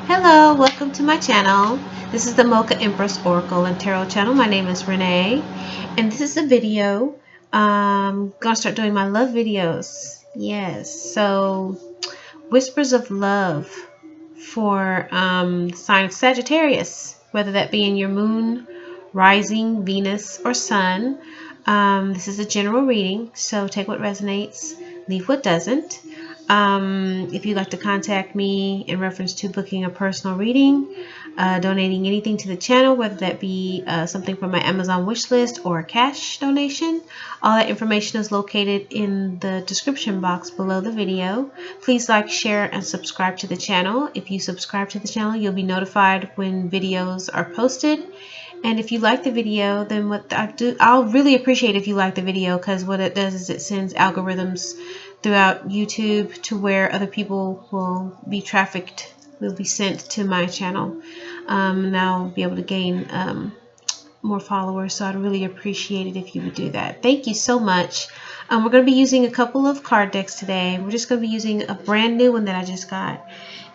Hello, welcome to my channel. This is the MochaEmpressOracle and Tarot channel. My name is Renee, and this is a video. I'm gonna start doing my love videos. Yes, so whispers of love for the sign of Sagittarius, whether that be in your moon, rising, Venus, or sun. This is a general reading, so take what resonates, leave what doesn't. If you'd like to contact me in reference to booking a personal reading, donating anything to the channel, whether that be something from my Amazon wish list or a cash donation, all that information is located in the description box below the video. Please like, share, and subscribe to the channel. If you subscribe to the channel, you'll be notified when videos are posted. And if you like the video, then I'll really appreciate if you like the video, because what it does is it sends algorithms throughout YouTube to where other people will be trafficked, will be sent to my channel, and I'll be able to gain more followers. So I'd really appreciate it if you would do that. Thank you so much. We're going to be using a couple of card decks today. We're just going to be using a brand new one that I just got,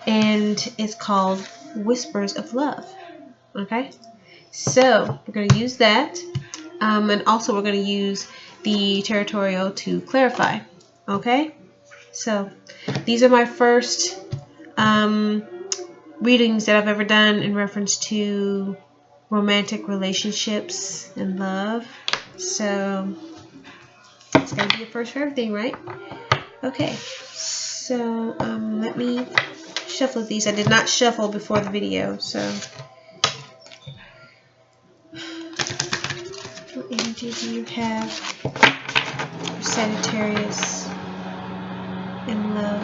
and it's called Whispers of Love. Okay, so we're going to use that, and also we're going to use the Tarotorial to clarify. Okay, so these are my first readings that I've ever done in reference to romantic relationships and love. So it's going to be a first for everything, right? Okay, so let me shuffle these. I did not shuffle before the video, so what energy do you have for Sagittarius in love?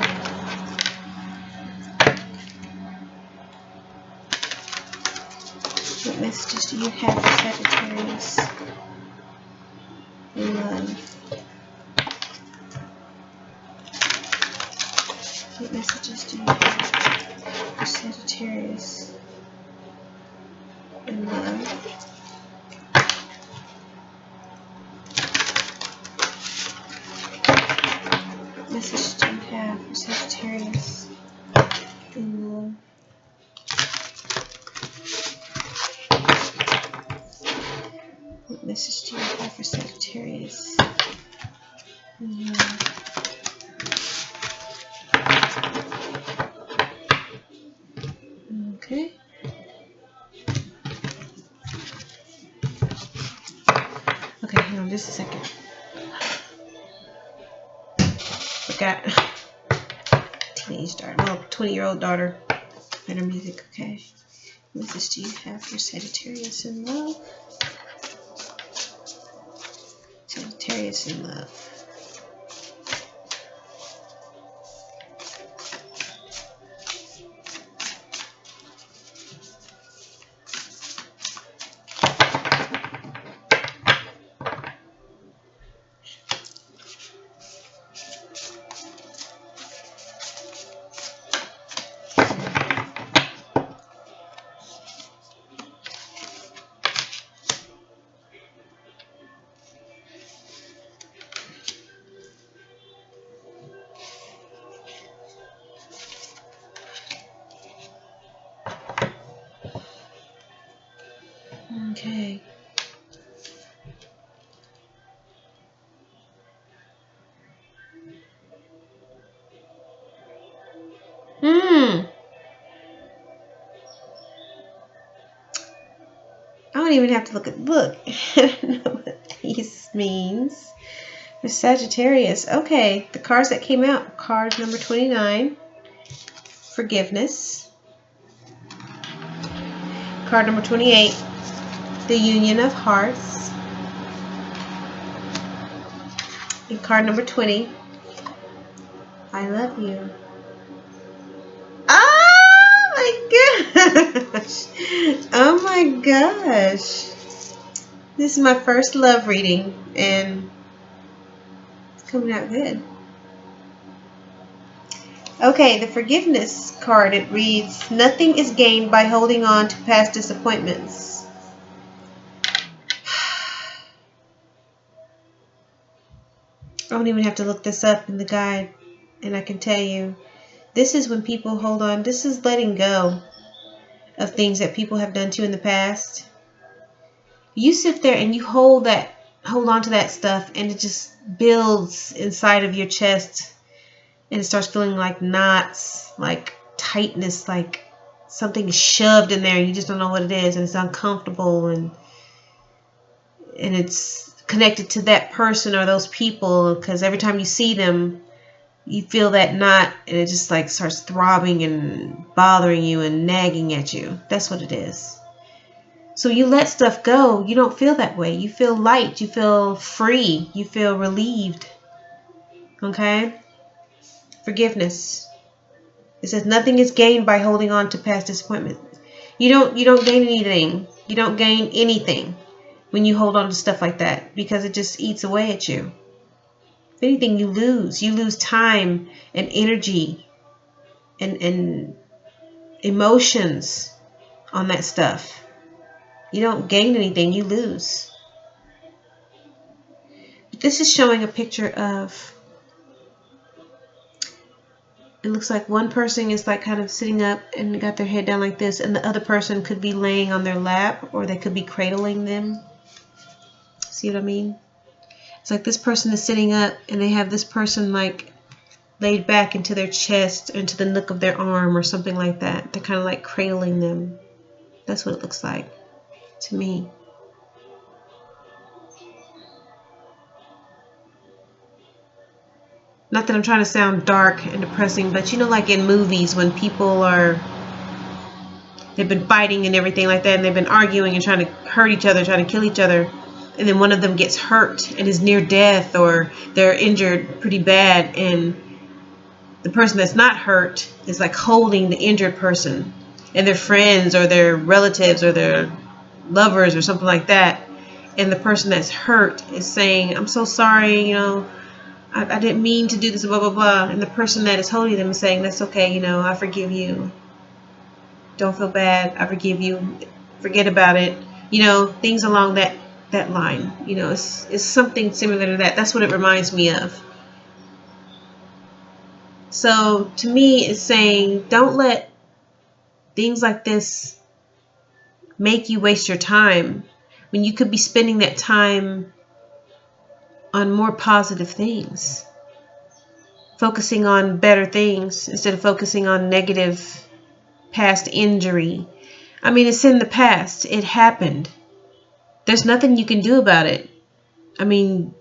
What messages do you have for Sagittarius in love? What messages do you have for Sagittarius in love? What message do you have for Sagittarius in love? What message do you have for Sagittarius in love? Okay. Okay, hang on just a second. Got teenage daughter, well, 20-year-old daughter. Better music, okay. What message do you have for Sagittarius in love? Sagittarius in love. Okay. I don't even have to look at the book. I don't know what these means. For Sagittarius. Okay, the cards that came out. Card number 29. Forgiveness. Card number 28. The Union of Hearts. And card number 20. I love you. Oh my gosh. Oh my gosh. This is my first love reading, and it's coming out good. Okay, the forgiveness card, it reads, nothing is gained by holding on to past disappointments. I don't even have to look this up in the guide, and I can tell you, this is when people hold on. This is letting go. of things that people have done to you in the past. You sit there and you hold on to that stuff, and it just builds inside of your chest, and it starts feeling like knots, like tightness, like something is shoved in there and you just don't know what it is, and it's uncomfortable, and it's connected to that person or those people, because every time you see them you feel that knot, and it just like starts throbbing and bothering you and nagging at you. That's what it is. So you let stuff go, you don't feel that way. You feel light, you feel free, you feel relieved. Okay? Forgiveness. It says nothing is gained by holding on to past disappointment. You don't gain anything. You don't gain anything when you hold on to stuff like that, because it just eats away at you. If anything, you lose. You lose time and energy and emotions on that stuff. You don't gain anything, you lose. But this is showing a picture of, it looks like one person is like kind of sitting up and got their head down like this, and the other person could be laying on their lap, or they could be cradling them. See what I mean? It's like this person is sitting up and they have this person like laid back into their chest, into the nook of their arm or something like that. They're kind of like cradling them. That's what it looks like to me. Not that I'm trying to sound dark and depressing, but you know, like in movies when people they've been fighting and everything like that, and they've been arguing and trying to hurt each other, trying to kill each other, and then one of them gets hurt and is near death, or they're injured pretty bad, and the person that's not hurt is like holding the injured person, and their friends or their relatives or their lovers or something like that, and the person that's hurt is saying, I'm so sorry, I didn't mean to do this, blah, blah, blah. And the person that is holding them is saying, that's okay, I forgive you. Don't feel bad. I forgive you. Forget about it. Things along that line. It's something similar to that. That's what it reminds me of. So to me, it's saying, don't let things like this make you waste your time when you could be spending that time on more positive things. Focusing on better things instead of focusing on negative past injury. I mean, it's in the past. It happened. There's nothing you can do about it. I mean,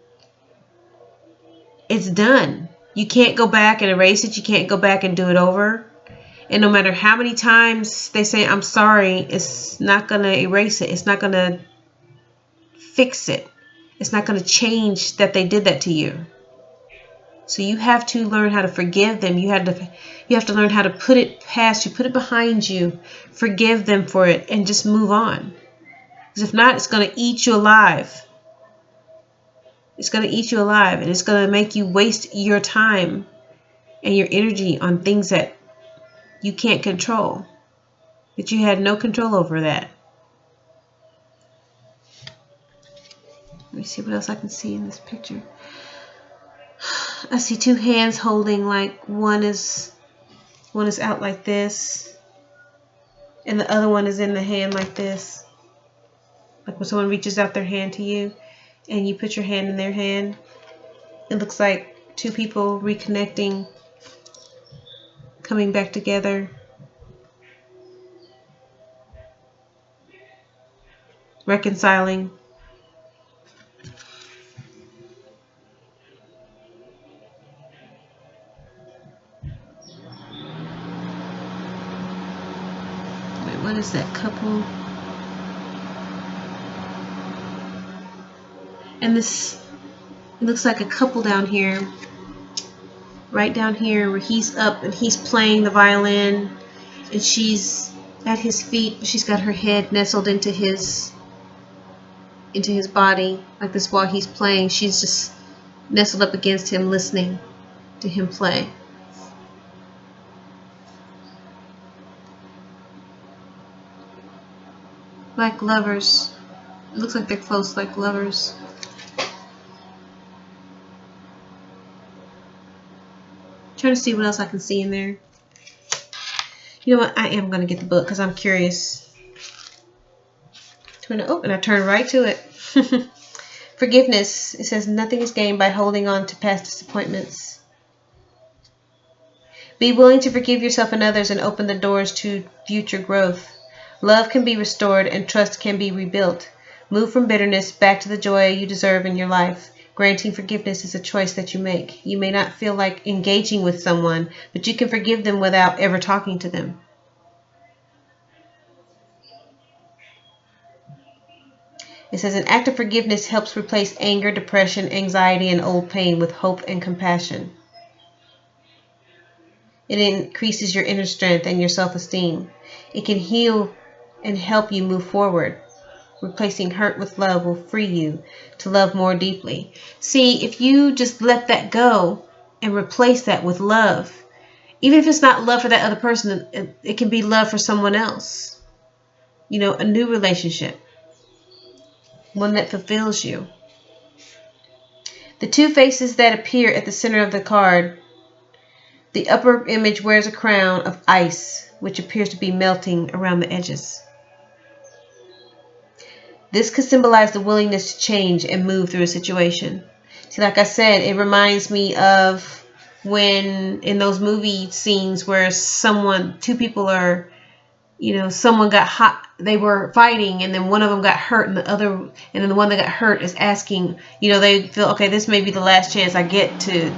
it's done. You can't go back and erase it. You can't go back and do it over. And no matter how many times they say, I'm sorry, it's not going to erase it. It's not going to fix it. It's not going to change that they did that to you. So you have to learn how to forgive them. You have to learn how to put it past you, put it behind you, forgive them for it, and just move on. Because if not, it's going to eat you alive. It's going to eat you alive, and it's going to make you waste your time and your energy on things that you can't control, that you had no control over that. Let me see what else I can see in this picture. I see two hands holding, like one is out like this, and the other one is in the hand like this. Like when someone reaches out their hand to you and you put your hand in their hand, it looks like two people reconnecting, coming back together, reconciling. Wait, what is that couple? And this, it looks like a couple down here, right down here where he's up and he's playing the violin, and she's at his feet, but she's got her head nestled into his body like this while he's playing. She's just nestled up against him, listening to him play. Like lovers. It looks like they're close, like lovers. Trying to see what else I can see in there. You know what? I am going to get the book because I'm curious. Oh, and I turned right to it. Forgiveness. It says nothing is gained by holding on to past disappointments. Be willing to forgive yourself and others and open the doors to future growth. Love can be restored and trust can be rebuilt. Move from bitterness back to the joy you deserve in your life. Granting forgiveness is a choice that you make. You may not feel like engaging with someone, but you can forgive them without ever talking to them. It says an act of forgiveness helps replace anger, depression, anxiety, and old pain with hope and compassion. It increases your inner strength and your self-esteem. It can heal and help you move forward. Replacing hurt with love will free you to love more deeply. See, if you just let that go and replace that with love, even if it's not love for that other person, it can be love for someone else. You know, a new relationship. One that fulfills you. The two faces that appear at the center of the card. The upper image wears a crown of ice, which appears to be melting around the edges. This could symbolize the willingness to change and move through a situation. See, like I said, it reminds me of when in those movie scenes where two people are, someone got hot, they were fighting, and then one of them got hurt, and then the one that got hurt is asking, they feel, okay, this may be the last chance I get to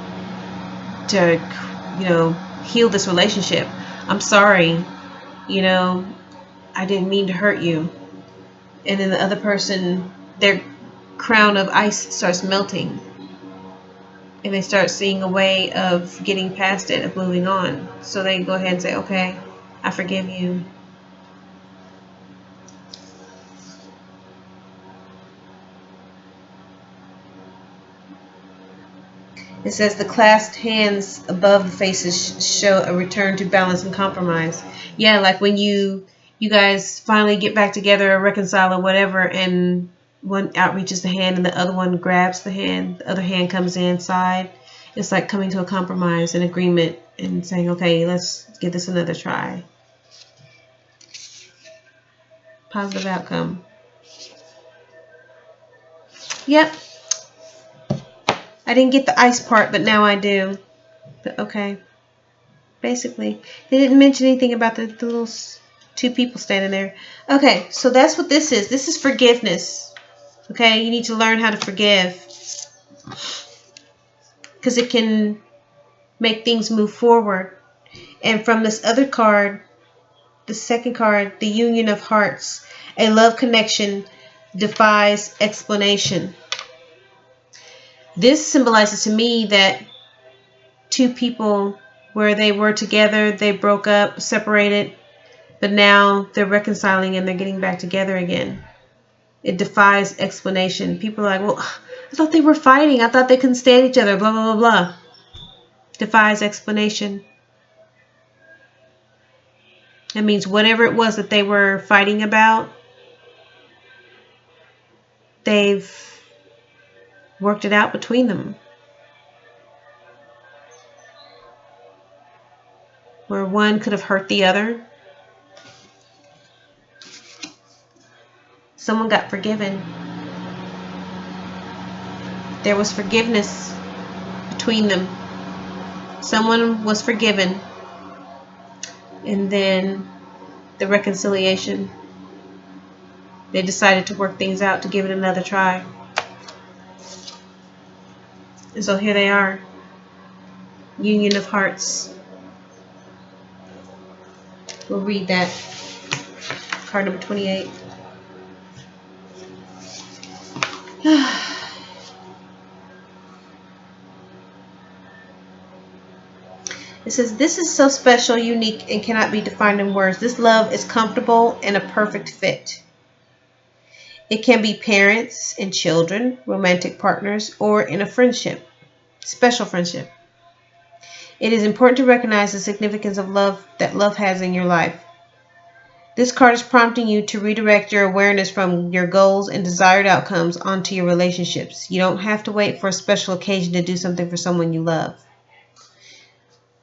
heal this relationship. I'm sorry, I didn't mean to hurt you. And then the other person, their crown of ice starts melting. And they start seeing a way of getting past it, of moving on. So they go ahead and say, okay, I forgive you. It says the clasped hands above the faces show a return to balance and compromise. Yeah, like when you guys finally get back together or reconcile or whatever, and one outreaches the hand and the other one grabs the hand, the other hand comes inside. It's like coming to a compromise, an agreement, and saying, okay, let's give this another try. Positive outcome. Yep. I didn't get the ice part, but now I do. But okay. Basically, they didn't mention anything about the little two people standing there. Okay, so that's what this is. This is forgiveness. Okay, you need to learn how to forgive, because it can make things move forward. And from this other card, the second card, the Union of Hearts, a love connection defies explanation. This symbolizes to me that two people, where they were together, they broke up, separated, but now they're reconciling and they're getting back together again. It defies explanation. People are like, well, I thought they were fighting. I thought they couldn't stand each other, blah, blah, blah, blah. Defies explanation. That means whatever it was that they were fighting about, they've worked it out between them. Where one could have hurt the other, someone got forgiven. There was forgiveness between them. Someone was forgiven. And then the reconciliation. They decided to work things out, to give it another try. And so here they are. Union of Hearts. We'll read that. Card number 28. It says, this is so special, unique, and cannot be defined in words. This love is comfortable and a perfect fit. It can be parents and children, romantic partners, or in a friendship, special friendship. It is important to recognize the significance of love that love has in your life. This card is prompting you to redirect your awareness from your goals and desired outcomes onto your relationships. You don't have to wait for a special occasion to do something for someone you love.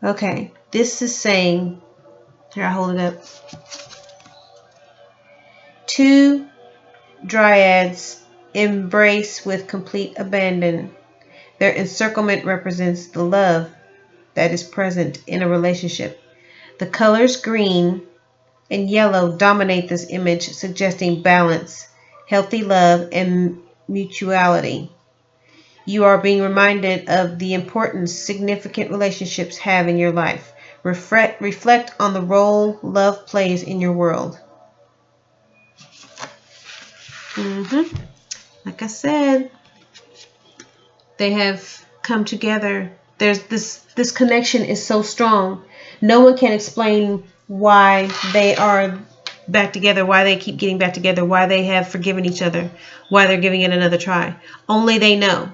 Okay, this is saying Here, I hold it up. 2 dryads embrace with complete abandon. Their encirclement represents the love that is present in a relationship. The colors green and yellow dominate this image, suggesting balance, healthy love, and mutuality. You are being reminded of the importance significant relationships have in your life. Reflect on the role love plays in your world. Like I said, they have come together. There's this connection is so strong. No one can explain why they are back together, why they keep getting back together, why they have forgiven each other, why they're giving it another try. Only they know.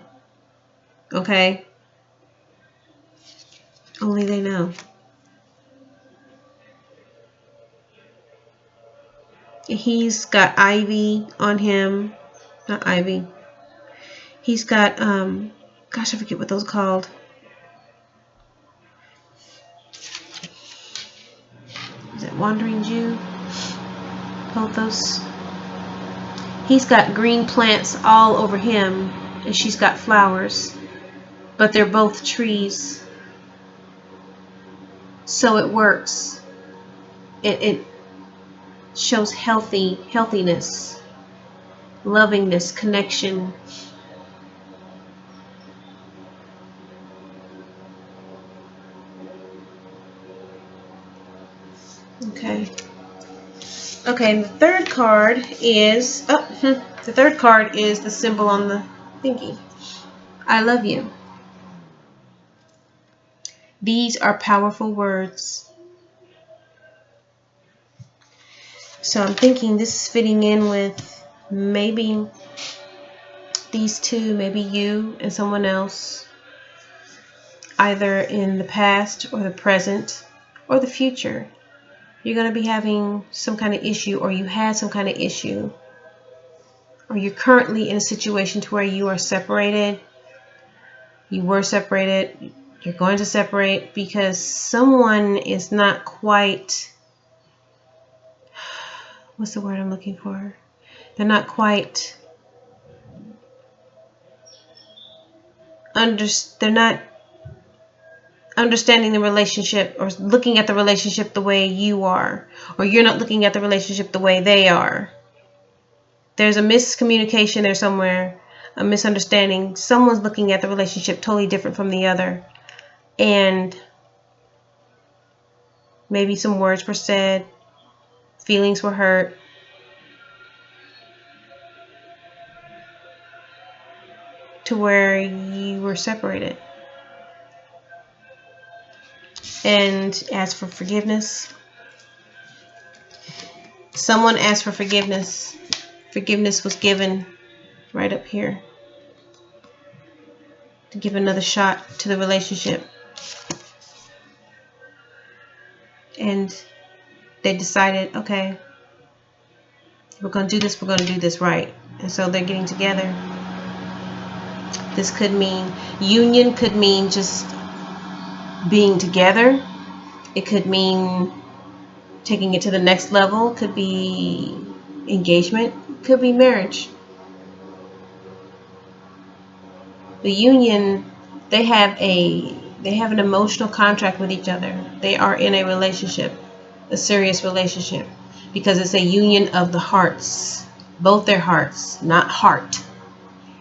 Okay? Only they know. He's got ivy on him. Not ivy. He's got, gosh, I forget what those are called. Is it Wandering Jew? Pothos. He's got green plants all over him, and she's got flowers. But they're both trees. So it works. It shows healthiness, lovingness, connection. Okay. Okay, and the third card is the symbol on the thingy. I love you. These are powerful words. So I'm thinking this is fitting in with maybe these two, maybe you and someone else, either in the past or the present or the future. You're going to be having some kind of issue, or you had some kind of issue, or you're currently in a situation to where you are separated. You were separated. You're going to separate because someone is not quite, what's the word I'm looking for? They're not quite, they're not understanding the relationship or looking at the relationship the way you are, or you're not looking at the relationship the way they are. There's a miscommunication there somewhere, a misunderstanding. Someone's looking at the relationship totally different from the other, and maybe some words were said, feelings were hurt, to where you were separated. And ask for forgiveness. Someone asked for forgiveness. Forgiveness was given right up here to give another shot to the relationship. And they decided, okay, we're going to do this right. And so they're getting together. This could mean union, could mean just being together. It could mean taking it to the next level. Could be engagement. Could be marriage. The union, they have an emotional contract with each other. They are in a relationship, a serious relationship, because it's a union of the hearts, both their hearts, not heart.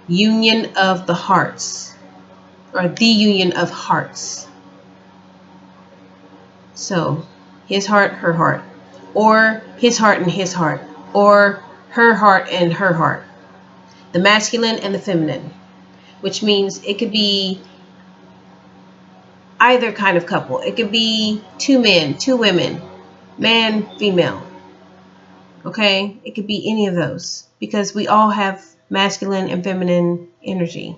Union of the hearts, or the union of hearts. So his heart, her heart, or his heart and his heart, or her heart and her heart. The masculine and the feminine, which means it could be either kind of couple. It could be 2 men, 2 women, man, female. Okay? It could be any of those, because we all have masculine and feminine energy.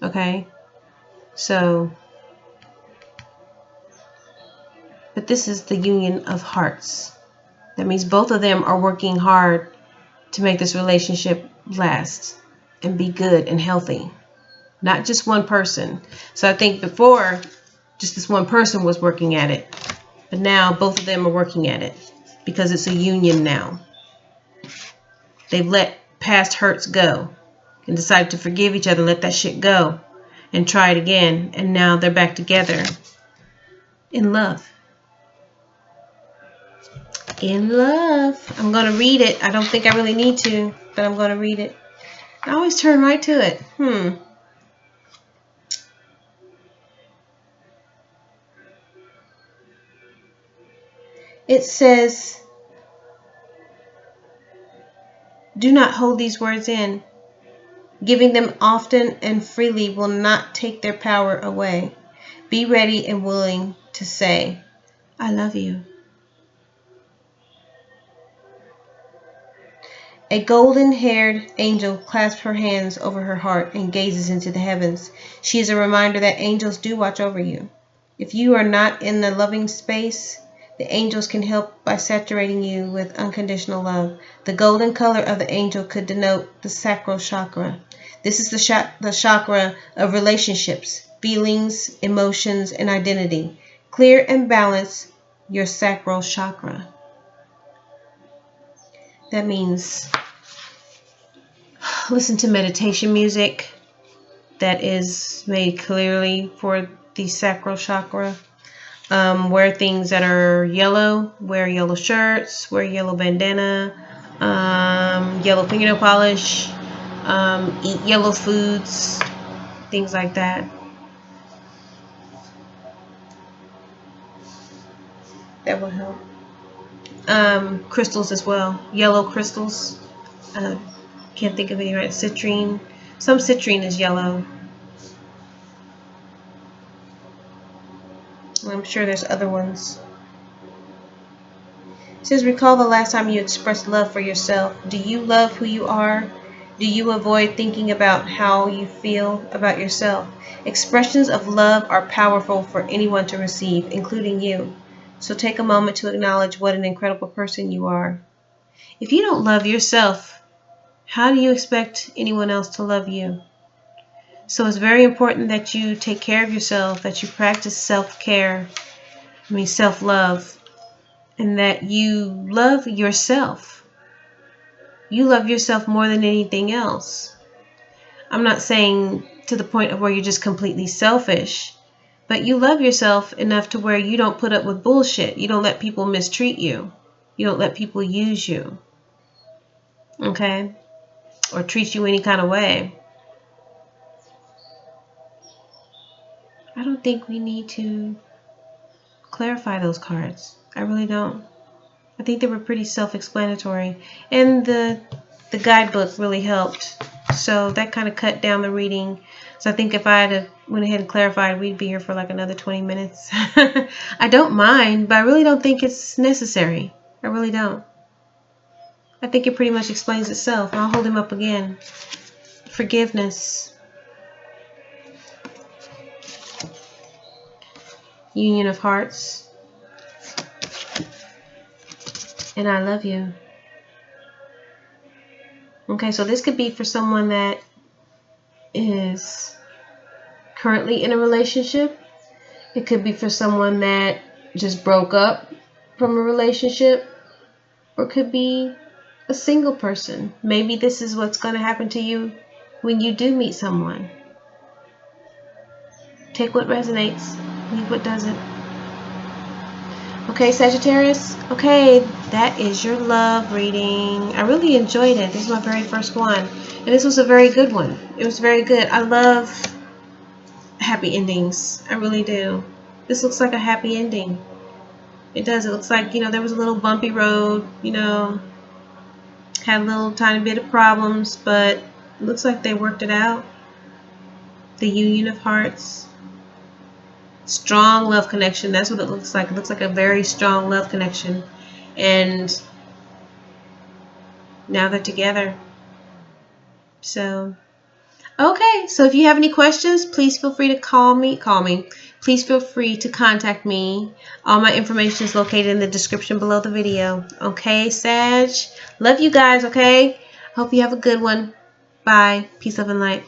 Okay? So, but this is the union of hearts. That means both of them are working hard to make this relationship last and be good and healthy. Not just one person. So I think before, just this one person was working at it. But now both of them are working at it because it's a union now. They've let past hurts go and decided to forgive each other, let that shit go, and try it again. And now they're back together in love. In love. I'm going to read it. I don't think I really need to, but I'm going to read it. I always turn right to it. It says, do not hold these words in. Giving them often and freely will not take their power away. Be ready and willing to say, I love you. A golden-haired angel clasps her hands over her heart and gazes into the heavens. She is a reminder that angels do watch over you. If you are not in the loving space, the angels can help by saturating you with unconditional love. The golden color of the angel could denote the sacral chakra. This is the chakra of relationships, feelings, emotions, and identity. Clear and balance your sacral chakra. That means listen to meditation music that is made clearly for the sacral chakra. Wear things that are yellow. Wear yellow shirts. Wear yellow bandana. Yellow fingernail polish. Eat yellow foods. Things like that. That will help. Crystals as well. Yellow crystals. Can't think of any right. Citrine. Some citrine is yellow. I'm sure there's other ones. It says, recall the last time you expressed love for yourself. Do you love who you are? Do you avoid thinking about how you feel about yourself? Expressions of love are powerful for anyone to receive, including you. So take a moment to acknowledge what an incredible person you are. If you don't love yourself, how do you expect anyone else to love you? So it's very important that you take care of yourself, that you practice self-care, self-love, and that you love yourself. You love yourself more than anything else. I'm not saying to the point of where you're just completely selfish, but you love yourself enough to where you don't put up with bullshit. You don't let people mistreat you. You don't let people use you. Okay? Or treat you any kind of way. I don't think we need to clarify those cards. I really don't. I think they were pretty self-explanatory. And the guidebook really helped. So that kind of cut down the reading. So I think if I had went ahead and clarified, we'd be here for like another 20 minutes. I don't mind, but I really don't think it's necessary. I really don't. I think it pretty much explains itself. I'll hold him up again. Forgiveness. Union of hearts. And I love you. Okay, so this could be for someone that is currently in a relationship. It could be for someone that just broke up from a relationship. Or it could be a single person. Maybe this is what's going to happen to you when you do meet someone. Take what resonates, leave what doesn't. Okay, Sagittarius. Okay, that is your love reading. I really enjoyed it. This is my very first one. And this was a very good one. It was very good. I love happy endings. I really do. This looks like a happy ending. It does. It looks like, there was a little bumpy road, had a little tiny bit of problems, but it looks like they worked it out. The union of hearts. Strong love connection. That's what it looks like. It looks like a very strong love connection. And now they're together. So, okay. So if you have any questions, please feel free to call me. Please feel free to contact me. All my information is located in the description below the video. Okay, Sag? Love you guys, okay? Hope you have a good one. Bye. Peace, love, and light.